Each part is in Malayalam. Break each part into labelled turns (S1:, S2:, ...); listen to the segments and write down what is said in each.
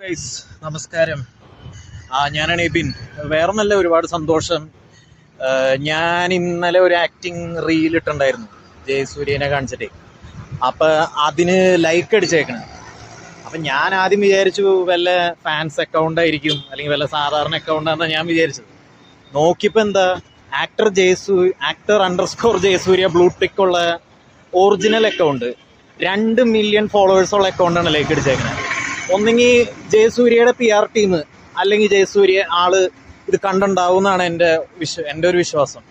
S1: ഗൈസ് നമസ്കാരം. ഞാനാണ് എബിൻ. വേറെ നല്ല ഒരുപാട് സന്തോഷം. ഞാൻ ഇന്നലെ ഒരു ആക്ടിങ് റീൽ ഇട്ടുണ്ടായിരുന്നു ജയസൂര്യനെ കാണിച്ചിട്ട്. അപ്പം അതിന് ലൈക്ക് അടിച്ചേക്കണം. അപ്പം ഞാൻ ആദ്യം വിചാരിച്ചു വല്ല ഫാൻസ് അക്കൗണ്ട് ആയിരിക്കും, അല്ലെങ്കിൽ വല്ല സാധാരണ അക്കൗണ്ടാണെന്നാണ് ഞാൻ വിചാരിച്ചത്. നോക്കിയപ്പോൾ എന്താ, ആക്ടർ ജയസൂര്യ ബ്ലൂ ടിക്ക് ഉള്ള ഒറിജിനൽ അക്കൗണ്ട്, 2 മില്യൺ ഫോളോവേഴ്സുള്ള അക്കൗണ്ടാണ് ലൈക്ക് അടിച്ചേക്കുന്നത്. ഒന്നെങ്കിൽ ജയസൂര്യയുടെ PR ടീം, അല്ലെങ്കിൽ ജയസൂര്യ ആള് ഇത് കണ്ടുണ്ടാവും എന്നാണ് എൻ്റെ ഒരു വിശ്വാസം.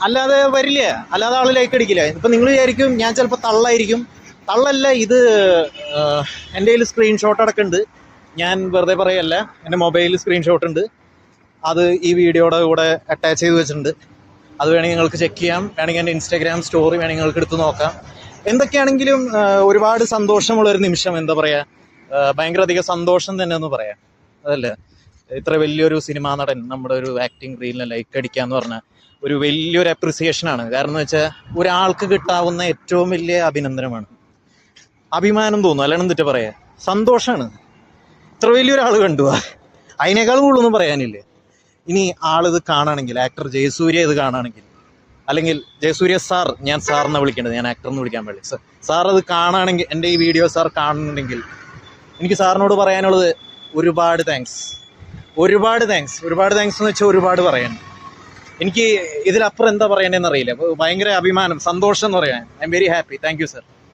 S1: അല്ലാതെ വരില്ല, അല്ലാതെ ആള് ലൈക്ക് അടിക്കില്ല. ഇപ്പം നിങ്ങൾ വിചാരിക്കും ഞാൻ ചിലപ്പോൾ തള്ളായിരിക്കും. തള്ളല്ല, ഇത് എൻ്റെ കയ്യിൽ സ്ക്രീൻഷോട്ട് അടക്കമുണ്ട്. ഞാൻ വെറുതെ പറയല്ല, എൻ്റെ മൊബൈലിൽ സ്ക്രീൻഷോട്ട് ഉണ്ട്. അത് ഈ വീഡിയോയുടെ കൂടെ അറ്റാച്ച് ചെയ്ത് വെച്ചിട്ടുണ്ട്. അത് വേണമെങ്കിൽ നിങ്ങൾക്ക് ചെക്ക് ചെയ്യാം. വേണമെങ്കിൽ എൻ്റെ ഇൻസ്റ്റാഗ്രാം സ്റ്റോറി വേണമെങ്കിൽ നിങ്ങൾക്ക് എടുത്ത് നോക്കാം. എന്തൊക്കെയാണെങ്കിലും ഒരുപാട് സന്തോഷമുള്ളൊരു നിമിഷം. എന്താ പറയുക, ഭയങ്കര അധികം സന്തോഷം തന്നെ എന്ന് പറയാം. അതല്ലേ, ഇത്ര വലിയൊരു സിനിമാ നടൻ നമ്മുടെ ഒരു ആക്ടിങ് റീലിനെ ലൈക്ക് അടിക്കുക എന്ന് പറഞ്ഞാൽ ഒരു വലിയൊരു അപ്രിസിയേഷനാണ്. കാരണം എന്ന് വെച്ചാൽ ഒരാൾക്ക് കിട്ടാവുന്ന ഏറ്റവും വലിയ അഭിനന്ദനമാണ്. അഭിമാനം തോന്നും, അല്ലാണ്ട് എന്നിട്ട് പറയാ, സന്തോഷമാണ്. ഇത്ര വലിയൊരാൾ കണ്ടു, അതിനേക്കാൾ കൂടുതലൊന്നും പറയാനില്ല. ഇനി ആളിത് കാണുകയാണെങ്കിൽ, ആക്ടർ ജയസൂര്യ ഇത് കാണുകയാണെങ്കിൽ, അല്ലെങ്കിൽ ജയസൂര്യ സാർ, ഞാൻ സാറിനെ വിളിക്കേണ്ടത്, ഞാൻ ആക്ടറിന് വിളിക്കാൻ പാടില്ല, സാർ അത് കാണുകയാണെങ്കിൽ, എൻ്റെ ഈ വീഡിയോ സാർ കാണുന്നുണ്ടെങ്കിൽ എനിക്ക് സാറിനോട് പറയാനുള്ളത് ഒരുപാട് താങ്ക്സ് എന്ന് വെച്ചാൽ ഒരുപാട് പറയാൻ. എനിക്ക് ഇതിലപ്പുറം എന്താ പറയണതെന്ന് അറിയില്ല. ഭയങ്കര അഭിമാനം, സന്തോഷം എന്ന് പറയാൻ. I am very happy. Thank you sir.